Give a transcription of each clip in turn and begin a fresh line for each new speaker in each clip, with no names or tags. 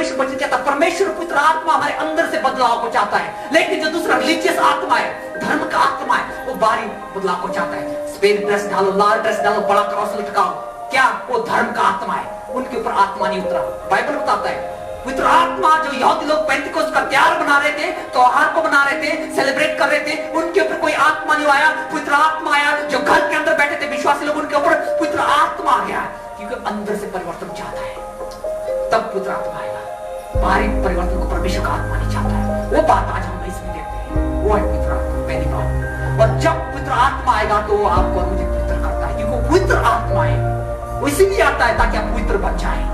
परमेश्वर वचन कहता है परमेश्वर पवित्र आत्मा हमारे अंदर से बदलाव को चाहता है, लेकिन जो दूसरा रिलीजियस आत्मा है, धर्म का आत्मा है, वो बाहरी बदलाव को चाहता है। सफेद ड्रेस डालो, लाल ड्रेस डालो, बड़ा क्रॉस लटकाओ, क्या वो धर्म का आत्मा है, उनके ऊपर आत्मा नहीं उतरा। बाइबल बताता है पवित्र आत्मा जो यहूदी लोग पेंटिकोस्ट का त्योहार बना रहे थे, त्योहार को बना रहे थे, सेलिब्रेट कर रहे थे, उनके ऊपर कोई आत्मा नहीं आया, पवित्र आत्मा आया। जो घर के अंदर बैठे थे विश्वासी लोग, उनके ऊपर पवित्र आत्मा आ गया, क्योंकि अंदर से परिवर्तन चाहता है, तब पवित्र आत्मा आएगा। बाहरी परिवर्तन को परमेश्वर का आत्मा नहीं चाहता है। वो बात आज हम इसमें देखते हैं, वो है पवित्र आत्मा, पहली बात। और जब पवित्र आत्मा आएगा तो वो आपको और मुझे पवित्र करता है, क्योंकि पवित्र आत्मा है, वो इसीलिए आता है ताकि आप पवित्र बन जाए।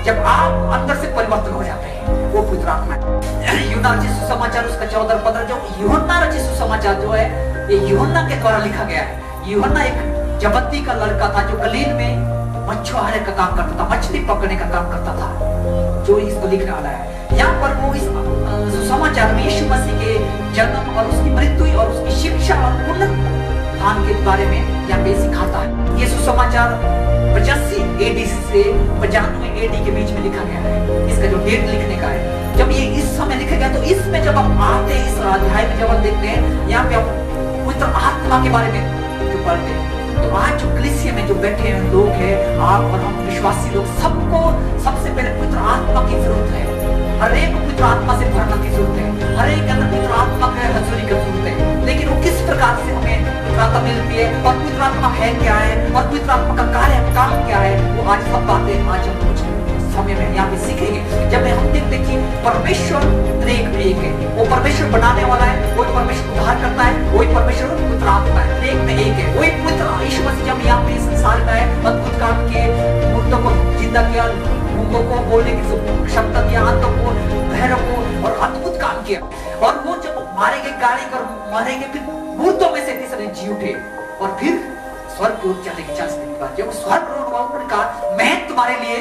जब आप अंदर से परिवर्तन हो जाते हैं, वो पवित्र आत्मा है। यूहन्ना रचित सुसमाचार उसका 14-15, जो यूहन्ना रचित सुसमाचार जो है, ये यूहन्ना के द्वारा लिखा गया है। यूहन्ना एक जबती का लड़का था जो गलील में मछुआरे का काम करता था, मछली पकड़ने का काम करता था, जो इसको लिखने वाला है। यहाँ पर वो इस सुसमाचार में यीशु मसीह के जन्म और उसकी मृत्यु और उसकी शिक्षा और पुनरुत्थान के बारे में यहाँ पे सिखाता है। ये सुसमाचार 85 AD से 95 AD के बीच में लिखा गया है। इसका जो डेट लिखने का है, जब ये इस समय लिखा गया, तो इसमें जब हम आते हैं, इस अध्याय में जब हम देखते हैं, यहाँ पे हम पवित्र आत्मा के बारे में जो पढ़ते हैं, तो आज जो कलीसिया में जो बैठे हैं लोग हैं, आप और हम विश्वासी लोग, सबको सबसे पहले पवित्र आत्मा की जरूरत है। हर एक पवित्र आत्मा से भरना की जरूरत है, हर एक के अंदर पवित्र आत्मा की हजूरी की जरूरत है। लेकिन वो किस प्रकार से हमें पवित्र आत्मा मिलती है, और पवित्र आत्मा है क्या है, और पवित्र आत्मा का कार्य काम क्या है, वो आज सब बातें आज हम कुछ समय में यहाँ पे सीखेंगे। जब हम देखते कि परमेश्वर एक है, वो परमेश्वर बनाने वाला है, वही परमेश्वर उद्धार करता है, वही परमेश्वर पवित्र आत्मा है, एक में एक है। वही पवित्र यीशु मसीह जब यहाँ पे संसार में आए, अद्भुत काम किए, मुर्दों को जिंदा किया, गूंगों को बोलने की क्षमता दिया, आंतों को, बहरों को, और अद्भुत काम किया। और वो जब मारे गए, गाड़ी कर मारे गए, फिर मुर्दों में से तीसरे जी उठे, और फिर स्वर्ग की ओर चले गए। 40 दिन बाद जब स्वर्ग उन्होंने कहा, मैं तुम्हारे लिए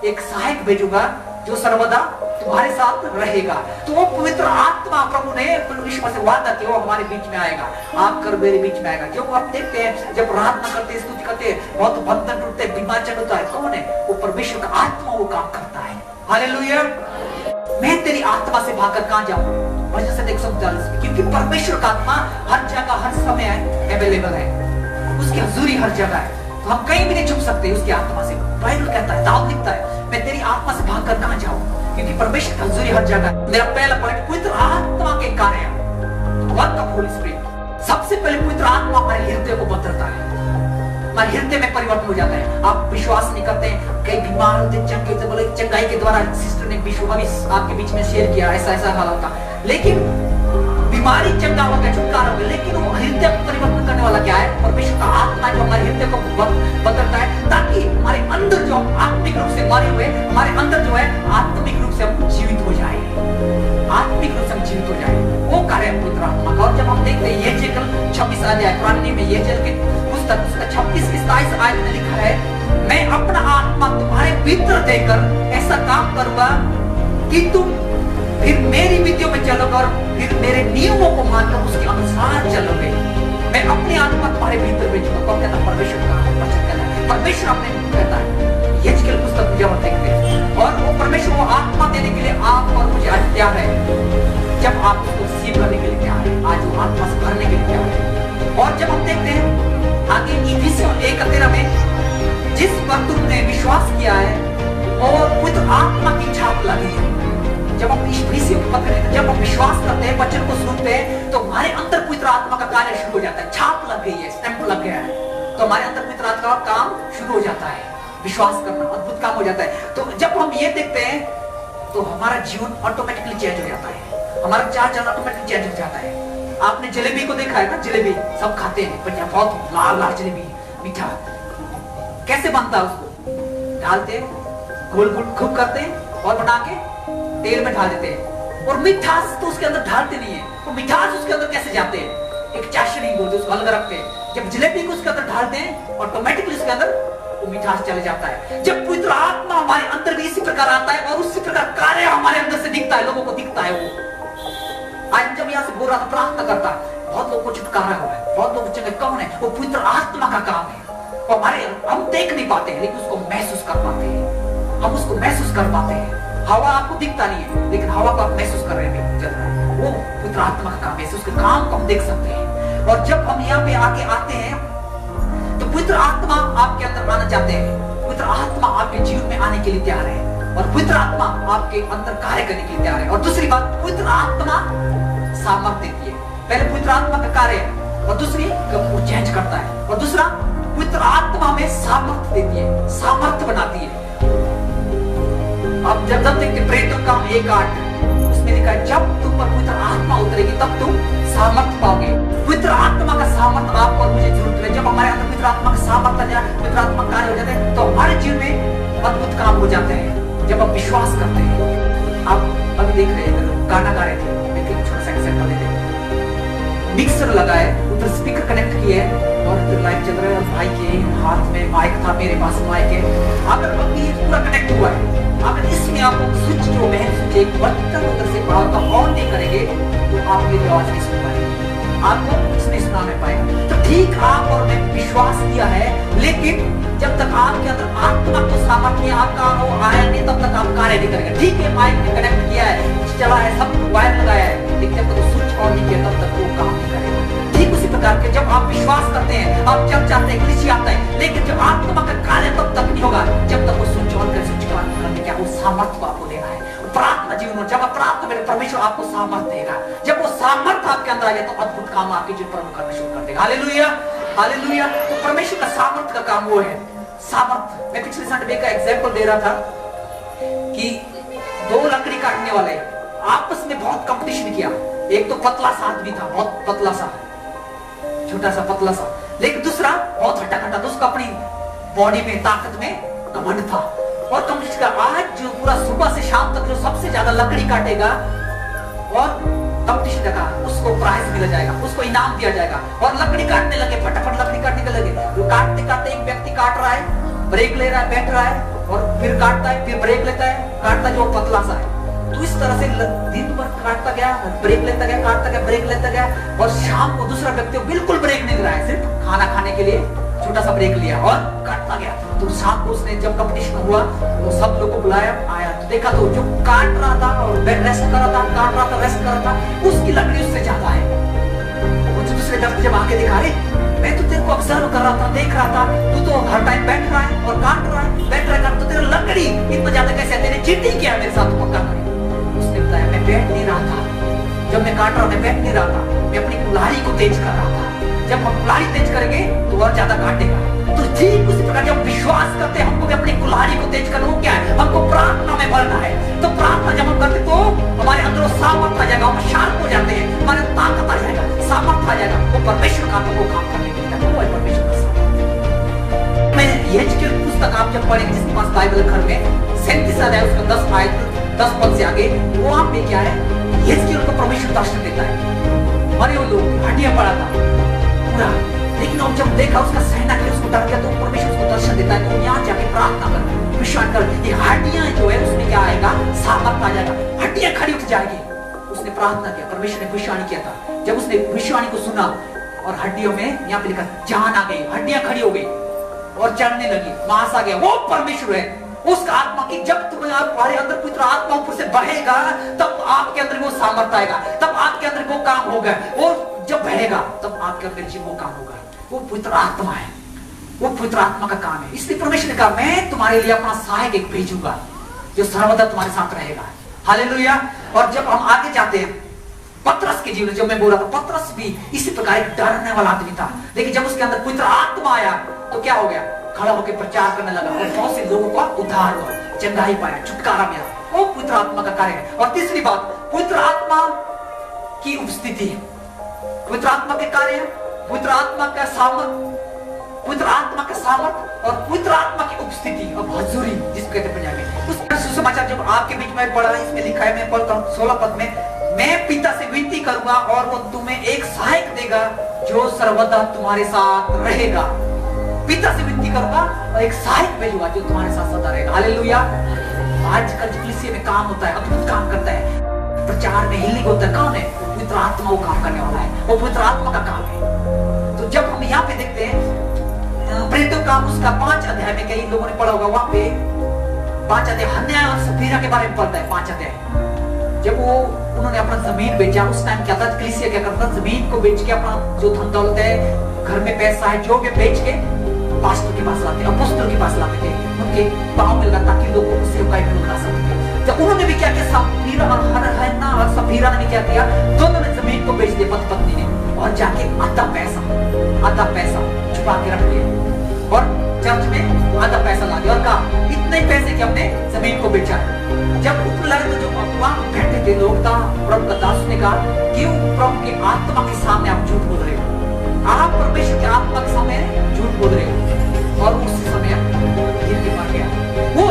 एक सहायक भेजूंगा जो सर्वदा तुम्हारे साथ रहेगा। तो वो पवित्र आत्मा प्रभु ने ईश्वर से वादा किया, वो हमारे बीच में आएगा, आप कर मेरे बीच में आएगा। क्यों आप देखते हैं जब प्रार्थना करते, स्तुति करते, बहुत बंधन टूटते, बीमार चढ़ होता है, कौन है? वो परमेश्वर का आत्मा, वो काम करता है। हालेलुया। मैं तेरी आत्मा से भागकर कहां जाऊं? वजह से देख सकते हैं, क्योंकि परमेश्वर का आत्मा हर जगह हर समय अवेलेबल है, उसकी हजूरी हर जगह है, तो हम कहीं भी नहीं छुप सकते उसकी आत्मा से। बाइबल कहता है, दाऊद लिखता है, मैं तेरी आत्मा से भागकर कहां जाऊं, क्योंकि परमेश्वर की हजूरी हर जगह है। मेरा पहला पॉइंट, पवित्र आत्मा के कार्य, वर्क ऑफ होली स्पिरिट। सबसे पहले पवित्र आत्मा हमारे हृदय को बदलता है, हमारे हृदय में परिवर्तन हो जाता है। आप विश्वास नहीं करते, कई बीमार होते, चंगाई के द्वारा सिस्टर ने विश्वास आपके बीच में शेयर किया, ऐसा ऐसा हाल होता, लेकिन बीमारी चंगा हो गया, छुटकारा हो गया, लेकिन वो हृदय को परिवर्तन करने वाला क्या है? परमेश्वर का आत्मा जो हमारे हृदय को बदलता है, ताकि हमारे अंदर जो आत्मिक रूप से मरे हुए, हमारे अंदर जो है आत्मिक रूप से हम जीवित हो जाए, आत्मिक रूप से हम जीवित हो जाए। वो कार्य पवित्र आत्मा का। और जब हम देखते हैं यहेजकेल 26 अध्याय, पुराने में यहेजकेल की पुस्तक उसका 26-27 आयत में लिखा है, मैं अपना आत्मा तुम्हारे भीतर देकर ऐसा काम करूंगा कि तुम फिर मेरी विधियों में चलोगे और फिर मेरे नियमों को मानकर उसके अनुसार चलोगे। मैं अपनी आत्मा तुम्हारे भीतर भेजूंगा। कौन कहता? परमेश्वर का वचन कहता है, परमेश्वर अपने कहता है। यहेजकेल पुस्तक में जब हम देखते हैं, और वो परमेश्वर को आत्मा देने के लिए आप और मुझे आज तैयार है, जब आप उसको रिसीव करने के लिए तैयार है, आज वो आत्मा से भरने के लिए तैयार है। और जब हम देखते हैं आगे इफिसियों 1:13 में, जिस पर तुमने विश्वास किया है और पवित्र आत्मा की छाप लगी है। जब हम इफिसियों को पढ़ते हैं, जब हम विश्वास करते हैं, वचन को सुनते हैं, तो हमारे अंदर पवित्र आत्मा का कार्य शुरू हो जाता है। छाप लग गई है, स्टैंप लग गया है, तो हमारे अंदर पवित्र आत्मा का काम शुरू हो जाता है, विश्वास करना, अद्भुत काम हो जाता है। तो जब हम ये देखते हैं, तो हमारा जीवन ऑटोमेटिकली चेंज हो जाता है, हमारा चाल चलन ऑटोमेटिकली चेंज हो जाता है। आपने जलेबी को देखा है ना, जलेबी सब खाते हैं, पर यहाँ बहुत लाल लाल जलेबी, मीठा, कैसे बनता है? उसको डालते, गोल गोल खूब करते और बना के तेल में डाल देते हैं, और मिठास तो उसके अंदर ढालते नहीं है, वो मिठास उसके अंदर कैसे जाते हैं? एक चाशनी बोलते, उसको अलग रखते हैं। जब जलेबी को उसके अंदर डालते हैं, ऑटोमेटिकली उसके अंदर वो मिठास चले जाता है। जब पवित्र आत्मा हमारे अंदर भी इसी प्रकार आता है, और उसी प्रकार कार्य हमारे अंदर से दिखता है, लोगों को दिखता है। वो आज जब यहाँ से बोल रहा था, प्रार्थना करता, बहुत लोगों को छुटकारा हुआ है, बहुत लोग चले, कौन है? वो पवित्र आत्मा का काम है। और हमारे हम देख नहीं पाते हैं, लेकिन उसको महसूस कर पाते हैं, हम उसको महसूस कर पाते हैं। हवा आपको दिखता नहीं है, लेकिन हवा को आप महसूस कर रहे हैं चल रहा है, वो पवित्र आत्मा का काम है। उसके काम को हम देख सकते हैं। और जब हम यहाँ पे आगे आते हैं तो पवित्र आत्मा आपके अंदर आना चाहते हैं। पवित्र आत्मा आपके जीवन में आने के लिए तैयार है और पवित्र आत्मा आपके अंदर कार्य करने के लिए तैयार है। और दूसरी बात, पवित्र आत्मा सामर्थ्य देती है। पहले पवित्र आत्मा का कार्य है और दूसरी वो चेंज करता है। और दूसरा, पवित्र आत्मा में सामर्थ्य देती है, सामर्थ्य बनाती है। अब जब देखते प्रेरितों का 1:8 उसमें लिखा है, जब तुम पर पवित्र आत्मा उतरेगी तब तुम सामर्थ्य पाओगे। पवित्र आत्मा का सामर्थ्य आपको और मुझे जरूरत है। जब हमारे अंदर पवित्र आत्मा का सामर्थ्य आ जाए, पवित्र आत्मा कार्य हो जाते हैं, तो हमारे जीवन में अद्भुत काम हो जाते हैं। जब हम विश्वास करते हैं। आप अभी देख रहे हैं गाना गा रहे थे, लेकिन छोटा सा एग्जांपल देते हैं। मिक्सर लगा है, उधर स्पीकर कनेक्ट किए और इधर लाइट चल रहा है, भाई के हाथ में माइक था, मेरे पास माइक है। अगर अभी पूरा कनेक्ट हुआ है, अगर इसमें आप स्विच जो मेन स्विच एक बटन उधर से पावर का ऑन नहीं करेंगे तो आप मेरी आवाज नहीं सुन पाएंगे, आपको कुछ नहीं सुना में पाएगा। तो ठीक आप और मैं विश्वास किया है, लेकिन जब तक आपके अंदर आत्मा को सामर्थ्य आपका वो आया नहीं, तब तक आप कार्य नहीं करेंगे। ठीक है, माइक में कनेक्ट किया है, चला है, सब वायर लगाया है, लेकिन जब तक स्विच ऑन नहीं किया तब तक वो काम नहीं करेगा। ठीक उसी प्रकार के जब आप विश्वास करते हैं, आप जब चाहते हैं कृषि आता है, लेकिन जब आत्मा का कार्य तब तक नहीं होगा जब तक वो स्विच ऑन कर स्विच ऑन करने क्या वो सामर्थ्य आपको देना है। प्रार्थना जीवन में जब आप प्रार्थना में परमेश्वर आपको सामर्थ्य देगा। जब वो सामर्थ्य आपके अंदर आ जाए तो अद्भुत काम आपके जीवन पर करना शुरू कर देगा। Hallelujah, hallelujah. तो परमेश्वर का सामर्थ्य का काम वो है, सामर्थ्य। मैं पिछले संडे का एग्जांपल दे रहा था कि 2 लकड़ी काटने वाले आपस में बहुत कंपटीशन किया। एक तो पतला सा आदमी था, बहुत पतला सा, छोटा सा पतला सा, लेकिन दूसरा बहुत हट्टा कट्टा था, उसका अपनी बॉडी में ताकत में घमंड था। और कंपटीशन का आज जो पूरा सुबह से शाम तक जो सबसे ज्यादा लकड़ी काटेगा और कंपटीशन का उसको प्राइज मिला जाएगा, उसको इनाम दिया जाएगा। और लकड़ी काटने लगे, फटाफट लकड़ी काटने लगे। वो काटते काटते एक व्यक्ति काट रहा है, ब्रेक ले रहा है, बैठ रहा है और फिर काटता है, फिर ब्रेक लेता है, काटता जो पतला सा है। तो इस तरह से दिन भर काटता गया, ब्रेक लेता गया, काटता गया, ब्रेक लेता गया। और शाम को दूसरा व्यक्ति बिल्कुल ब्रेक नहीं ले रहा है, सिर्फ खाना खाने के लिए छोटा सा ब्रेक लिया और काटता गया। तो शाम को उसने जब कंपटीशन हुआ तो सब लोग को बुलाया, आया तो देखा तो जो काट रहा था और रेस्ट कर रहा था, काट रहा था, रेस्ट कर रहा था, उसकी लकड़ी उससे ज्यादा है। और दूसरे व्यक्ति जब आके दिखा, रहे मैं तो तेरे को ऑब्जर्व कर रहा था, देख रहा था, तू तो हर टाइम बैठ रहा है और काट रहा है, बैठ रहा है, तो तेरा लकड़ी इतना ज्यादा कैसे है? तेरे चीटिंग किया मेरे साथ, पक्का करे। उसने बताया मैं बैठ नहीं रहा था, जब मैं काट रहा मैं बैठ नहीं रहा था, मैं अपनी कुल्हाड़ी को तेज कर रहा था। जब हम कुल्हाड़ी तेज करेंगे तो और ज्यादा काटेगा। तो ठीक उसी प्रकार जब विश्वास करते हैं, हमको भी अपनी कुल्हाड़ी को तेज करना, वो क्या है? हमको प्रार्थना में बढ़ना है। तो प्रार्थना जब हम करते तो हमारे अंदर वो सामर्थ्य आ जाएगा, हम शांत हो जाते हैं, हमारे ताकत आ जाएगा, सामर्थ्य आ जाएगा। वो परमेश्वर का वो काम करने के लिए वो है परमेश्वर का सामर्थ्य। मैं यहेजकेल पुस्तक आप जब पढ़ेंगे, जिसके पास बाइबल घर में 37 अध्याय उसका 10 आयत 10 पद से आगे, वो आप में क्या है? यहेजकेल को परमेश्वर दर्शन देता है। मरे हुए लोग हड्डियां पड़ा था पूरा, लेकिन अब जब देखा उसका सहना के उसको डर गया, तो परमेश्वर उसको दर्शन देता है। तो यहाँ जाके प्रार्थना कर, विश्वास कर, ये हड्डियां जो है उसमें क्या आएगा? सामर्थ्य आ जाएगा, हड्डियां खड़ी उठ जाएगी। उसने प्रार्थना किया, परमेश्वर ने भविष्यवाणी किया था। जब उसने भविष्यवाणी को सुना और हड्डियों में यहाँ पे लिखा जान आ गई, हड्डियां खड़ी हो गई और चलने लगी, मांस आ गया। वो परमेश्वर है, उसका आत्मा की जब तुम्हारे अंदर पवित्र आत्मा ऊपर से बहेगा, तब आपके अंदर वो सामर्थ्य आएगा, तब आपके अंदर वो काम होगा। और जब बहेगा तब आपके अंदर जी वो काम होगा। वो पवित्र आत्मा है, वो पवित्र आत्मा का काम है। इसलिए परमेश्वर ने कहा मैं तुम्हारे लिए अपना सहायक एक भेजूंगा जो सर्वदा तुम्हारे साथ रहेगा। हालेलुया। और जब हम आगे जाते हैं, पतरस के जीवन, जब मैं बोल रहा था, पतरस भी इसी प्रकार एक डरने वाला आदमी था, लेकिन जब उसके अंदर पवित्र आत्मा आया तो क्या हो गया? खड़ा होकर प्रचार करने लगा और बहुत से लोगों का उद्धार हुआ, चंगाई पाया, छुटकारा मिला। वो पवित्र आत्मा का कार्य है। और तीसरी बात, पवित्र आत्मा की उपस्थिति, पवित्र आत्मा के कार्य, पवित्र आत्मा का सामर्थ, पवित्र आत्मा का सामर्थ और पवित्र आत्मा की उपस्थिति और हजूरी, जिसको कहते हैं पंजाबी में। उस सुसमाचार जब आपके बीच में पढ़ा, इसमें लिखा है, मैं पढ़ता हूं 16 पद में, मैं पिता से विनती करूंगा और वो तुम्हें एक सहायक देगा जो सर्वदा तुम्हारे साथ रहेगा। पिता से विनती करूंगा और एक सहायक भेजूंगा जो तुम्हारे साथ सदा रहेगा। हालेलुया। आजकल कलीसिया में काम होता है, अद्भुत काम करता है, प्रचार में हीलिंग होता है, कौन है? पवित्र आत्मा वो काम करने वाला है, वो पवित्र आत्मा का काम है। तो जब हम यहाँ पे देखते हैं प्रेरितों का उसका 5 अध्याय में, कई लोगों ने पढ़ा होगा, वहां पे 5 अध्याय हन्याह और सफीरा के बारे में पढ़ता है। 5 अध्याय जब वो उन्होंने अपना जमीन बेचा, उस टाइम क्या था, कलीसिया क्या करता, जमीन को बेच के अपना जो धन दौलत है, घर में पैसा है, जो भी बेच के पास्टर के पास लाते, अपोस्टल के पास लाते थे, उनके पांव में लगा ताकि लोगों को सेवकाई में बना सके। जब उन्होंने भी क्या किया, सफीरा और हन्ना और सफीरा ने भी क्या किया, दोनों ने जमीन को बेच दिया, पति पत्नी ने, और जाके आधा पैसा छुपा के रख दिया और चर्च में आधा पैसा ला दिया और कहा इतने पैसे कि हमने जमीन को बेचा है। जब ऊपर लगे तो जो वहां बैठे थे लोग था, प्रभु का दास ने कहा क्यों प्रभु की आत्मा के सामने आप झूठ बोल रहे हो, आप परमेश्वर की आत्मा के सामने झूठ बोल रहे हो। और उस समय गिर के मर गया। वो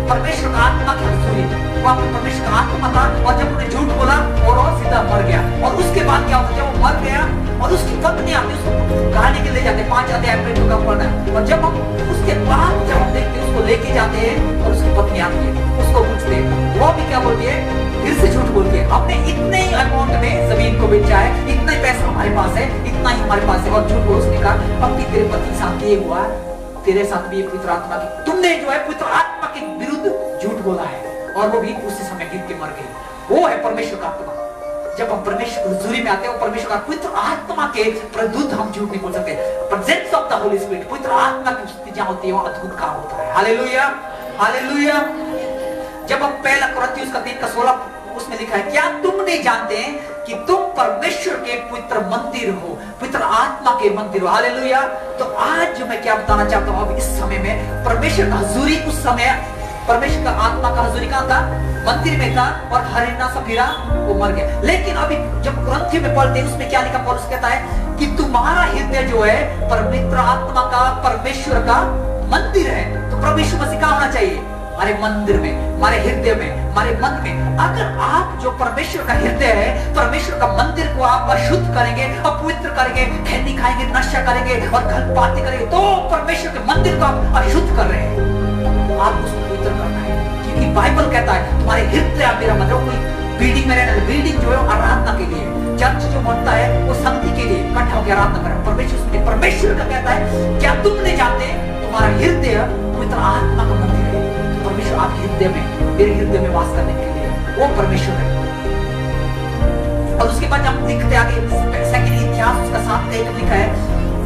परमेश्वर का आत्मा की हजूरी, वहां पर परमेश्वर का आत्मा था, और जब उन्हें झूठ बोला और सीधा मर गया। और उसके बाद क्या होता, जब वो मर गया और उसकी पत्नी आती, उसको कहानी के ले जाते, 5 अध्याय में तो कम पढ़ना है। और जब हम उसके बाद जब हम देखते हैं, उसको लेके जाते हैं और उसकी पत्नी आती है, उसको पूछते हैं, वो भी क्या बोलती है, फिर से झूठ बोलती है, हमने इतने ही अमाउंट में जमीन को बेचा है, इतना ही पैसा हमारे पास है, इतना ही हमारे पास है। और झूठ बोल, उसने कहा अब तेरे पति के साथ ये हुआ, तेरे साथ भी पवित्र आत्मा की, तुमने जो है पवित्र आत्मा के विरुद्ध झूठ बोला है। और वो भी उसी समय गिर के मर गई। वो है परमेश्वर का आत्मा। जब हम परमेश्वर की हुजूरी में आते हैं, वो परमेश्वर का पवित्र आत्मा के विरुद्ध हम झूठ नहीं बोल सकते। Presence of the Holi spirit, पवित्र आत्मा की उपस्थिति जहां होती है, वो अद्भुत काम होता है। Hallelujah, hallelujah. जब हम पहला कुरिन्थियों का 3:16 उसमें लिखा है, क्या तुम नहीं जानते कि तुम परमेश्वर के पवित्र मंदिर हो, पवित्र आत्मा के मंदिर हो। हालेलुया। तो आज जो मैं क्या बताना चाहता हूं, अब इस समय में परमेश्वर का हुजूरी, उस समय परमेश्वर का आत्मा का हुजूरी कहां था, मंदिर में था, और हन्ना सफीरा वो मर गया। लेकिन अभी जब कुरिन्थियों में पढ़ते हैं, उसमें क्या लिखा, पौलुस कहता है कि तुम्हारा हृदय जो है पवित्र आत्मा का, परमेश्वर का मंदिर है। तो प्रभु यीशु मसीह कहां होना चाहिए, हमारे मंदिर में, हमारे हृदय में, हमारे मन में। अगर आप जो परमेश्वर का हृदय है, परमेश्वर का मंदिर को आप अशुद्ध करेंगे, अपवित्र करेंगे, खैनी खाएंगे, नशा करेंगे और गलत करेंगे, तो परमेश्वर के मंदिर को आप अशुद्ध कर रहे हैं। आप उसको पवित्र करना है, क्योंकि बाइबल कहता है तुम्हारे हृदय मेरा मंदिर। कोई बिल्डिंग में रहना, बिल्डिंग जो है आराधना के लिए, चर्च जो बनता है वो संगति के लिए इकट्ठा होकर आराधना करें। परमेश्वर का कहता है क्या तुम नहीं जानते तुम्हारा हृदय पवित्र आत्मा का मंदिर है। परमेश्वर आपके हृदय में, मेरे हृदय में वास करने के लिए वो परमेश्वर है। और उसके बाद हम लिखते आगे सेकंड इतिहास उसका 7:1 लिखा है।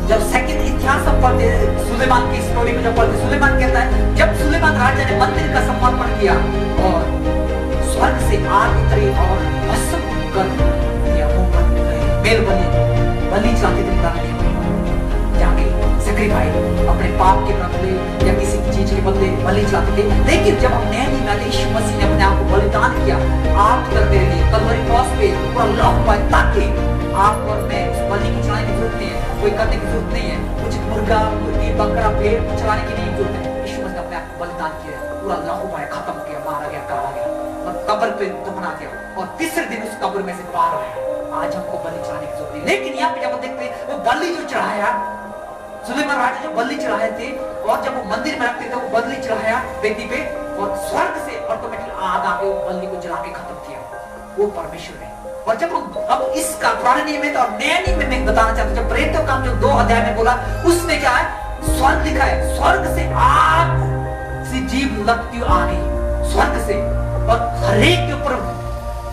जब सेकंड इतिहास हम पढ़ते हैं, सुलेमान की स्टोरी में जब पढ़ते, सुलेमान कहता है जब सुलेमान राजा ने मंदिर का समर्पण किया और स्वर्ग से आग उतरी और भस्म कर दिया, वो मेल बलि चलाते थे पुराने जाके सैक्रिफाई अपने पाप के बदले या किसी चीज के बदले बलि चलाते थे। लेकिन जब हम नए नियम में यीशु मसीह ने अपने आप को बलिदान किया, आप कर मेरे लिए कलवरी क्रॉस पे पूरा लौट पाए, ताकि आप और मैं उस बलि की चलाने की जरूरत नहीं है, कोई करने की जरूरत नहीं है, कुछ मुर्गा मुर्गी बकरा भेड़ चलाने की नहीं जरूरत है। यीशु मसीह ने अपने आप को बलिदान किया, पूरा लहू पाया, खत्म किया, मारा गया, काटा गया और कब्र पे दफना दिया, और तीसरे दिन उस कब्र में से बाहर आया। आज हमको बलि चढ़ाने की जरूरत नहीं। लेकिन यहाँ पे जब देखते हैं वो बलि जो चढ़ाया, सुलेमान राजा जो बलि चढ़ाए थे, और जब वो मंदिर में रखते थे वो बलि चढ़ाया वेदी पे, और स्वर्ग से ऑटोमेटिक आग आके वो बलि को जला के खत्म किया। वो परमेश्वर है। और जब हम अब इसका पुराने नियम में और नए नियम में बताना चाहते हैं, जब प्रेरितों का जो 2 अध्याय में बोला, उसमें क्या है, स्वर्ग लिखा है, स्वर्ग से आग से जीव लगती आ गई, स्वर्ग से, और हरेक के ऊपर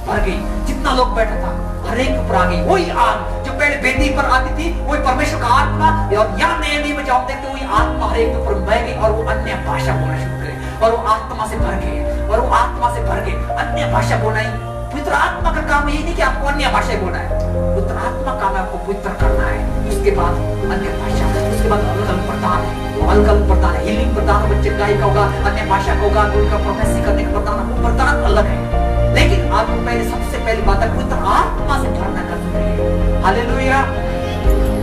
भर गई, जितना लोग बैठा था हरेक के ऊपर आ गई। वही आग जो पहले वेदी पर आती थी, वही परमेश्वर का आत्मा, और यहाँ नए नियम में जब हम देखते हैं वही आत्मा हरेक के ऊपर बह गई, और वो अन्य भाषा बोलना शुरू करे, और वो आत्मा से भर गए, और वो आत्मा से भर गए, अन्य भाषा बोलना ही पवित्र आत्मा का काम। यही नहीं कि आपको अन्य भाषा बोलना है, पवित्र आत्मा का काम आपको पवित्र करना है। उसके बाद अन्य भाषा, उसके बाद अलग प्रदान है, अलग प्रदान है, हीलिंग प्रदान बच्चे गाय का होगा, अन्य भाषा का होगा, उनका प्रोफेसी करने का प्रदान, वो प्रदान अलग है। लेकिन आपको पहले सबसे पहली बात है पवित्र आत्मा से भरना का जरूरी है। हालेलुया।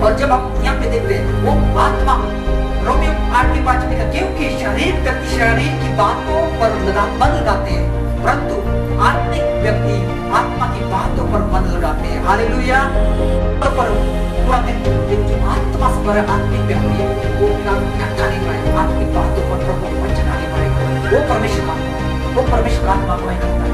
और जब हम यहाँ पे देखते हैं वो आत्मा, रोमियो 8:5 लिखा, क्योंकि शरीर व्यक्ति शरीर की बातों पर मन लगाते हैं, परंतु आत्मिक व्यक्ति आत्मा की बातों पर मन लगाते हैं। हालेलुया। पर पूरा दिन जो आत्मा से भरा आत्मिक व्यक्ति है, वो इकट्ठा नहीं पाएगा, आत्मिक बातों पर प्रभु को वचन नहीं पाएगा। वो परमेश्वर का, वो परमेश्वर का आत्मा को करता है।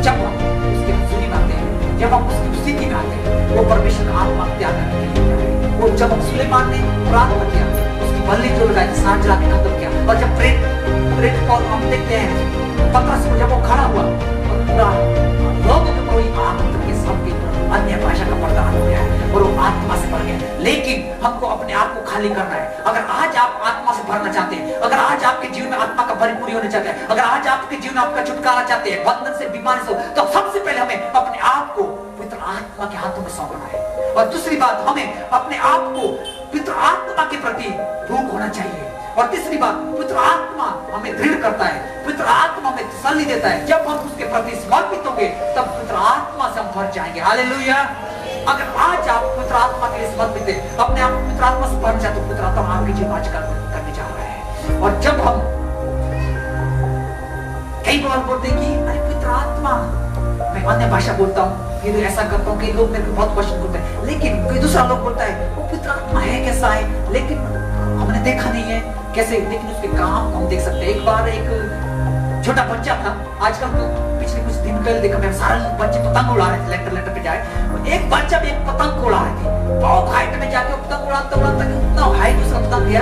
जब हम उसके हुजूरी में आते हैं, जब हम उसकी स्थिति में आते हैं, वो परमेश्वर का आत्मा त्याग करने के लिए। वो जब हम सुलेमान ने प्रार्थना किया, उसकी बलि जो लगाई, सांझ जला के खत्म किया, और जब ग्रेट पॉल हम देखते हैं पतरस को जब वो खड़ा हुआ और पूरा लोगों के कोई आत्मा के सबके अन्य भाषा का प्रदान हो गया है और वो आत्मा से भर गया। लेकिन हमको अपने आप को खाली करना है। अगर आज आप आत्मा से भरना चाहते हैं, अगर आज आपके जीवन में आत्मा का परिपूर्ण होना चाहते हैं, अगर आज आपके जीवन में आपका छुटकारा चाहते हैं बंधन से, बीमारी से, तो सबसे पहले हमें अपने आप को पवित्र आत्मा के हाथों में सौंपना है। और दूसरी बात, हमें अपने आप को पवित्र आत्मा के प्रति भूख होना चाहिए। और तीसरी बात, पवित्र आत्मा हमें दृढ़ करता है, पवित्र आत्मा हमें तसल्ली देता है। जब हम उसके प्रति समर्पित होंगे तब पवित्र आत्मा से हम भर जाएंगे। हालेलुया। अगर आज आप पवित्र आत्मा के लिए समर्पित है, अपने आप पवित्र आत्मा से भरना चाहते हो, पवित्र आत्मा आपके जीवन आज करने जा रहा है। और जब हम कई बार बोलते हैं कि अरे पवित्र आत्मा, मैं अन्य भाषा बोलता हूँ, फिर ऐसा करता हूँ, कई लोग मेरे को बहुत क्वेश्चन करते हैं, लेकिन कोई दूसरा लोग बोलता है वो पवित्र आत्मा है कैसा है, लेकिन हमने देखा नहीं है कैसे, लेकिन उसके काम हम देख सकते हैं। एक बार एक छोटा बच्चा था, आजकल तो पिछले कुछ दिन पहले देखा मैं, सारे बच्चे पतंग उड़ा रहे थे, लेटर पे जाए, एक बच्चा भी एक पतंग उड़ा रहे थे, बहुत हाइट में जाके पतंग उड़ाता उतना हाइट उसका पतंग गया,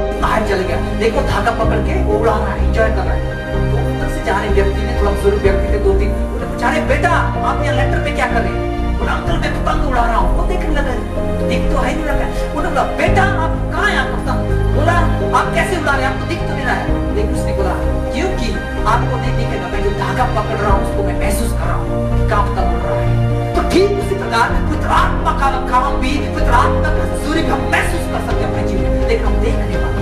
इतना हाइट चल गया, देखो धागा पकड़ के वो उड़ा रहा है, एंजॉय कर रहा है। तो उधर से जा रहे व्यक्ति ने, थोड़ा बुजुर्ग व्यक्ति थे, 2-3, उन्हें पूछा, अरे बेटा आप यहाँ लेटर पे क्या कर रहे हैं? बोला अंकल मैं पतंग उड़ा रहा हूँ। वो देखने लगा, दिख तो है नहीं रहा। उन्होंने बोला बेटा आप कहाँ है आप पतंग? बोला आप कैसे उड़ा रहे हैं, आपको दिख तो नहीं रहा है। लेकिन उसने बोला क्योंकि आपको नहीं दिखेगा, मैं जो धागा पकड़ रहा हूँ उसको मैं महसूस कर रहा हूँ, कहाँ पतंग उड़ रहा है। तो ठीक उसी प्रकार पवित्र आत्मा का काम भी, पवित्र आत्मा का हजूरी भी हम महसूस कर सकते हैं अपने जीवन में, लेकिन हम देख नहीं पाते।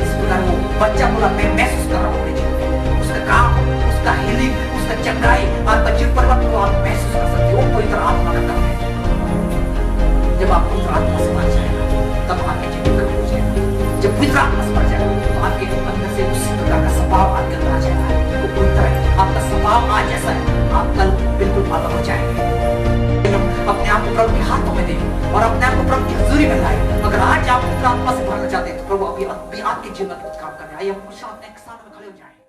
इस प्रकार वो बच्चा बोला मैं महसूस कर रहा हूँ अपने जीवन में, उसका काम, उसका हीलिंग, उसका चंगाई, आपका जीवन परिवर्तन को आप महसूस कर सकते हो। वो पवित्र आत्मा का काम है। जब आप पवित्र आत्मा से भर जाएगा तब आपके जीवन का हो जाएगा। जब पवित्र आत्मा से भर जाएगा तो आपके अंदर से उसी प्रकार का स्वभाव आपके अंदर आ जाएगा, वो पवित्र है, आपका स्वभाव आज जैसा है, आप कल बिल्कुल अलग हो जाएंगे। अपने आप को प्रभु के हाथों में दें और अपने आप को प्रभु की हजूरी में लाएं। अगर आज आप पवित्र आत्मा से भरना चाहते हैं तो प्रभु अभी आपके जीवन में कुछ काम कर रहे हैं। आइए हम कुछ अपने एक साथ में खड़े हो जाएं।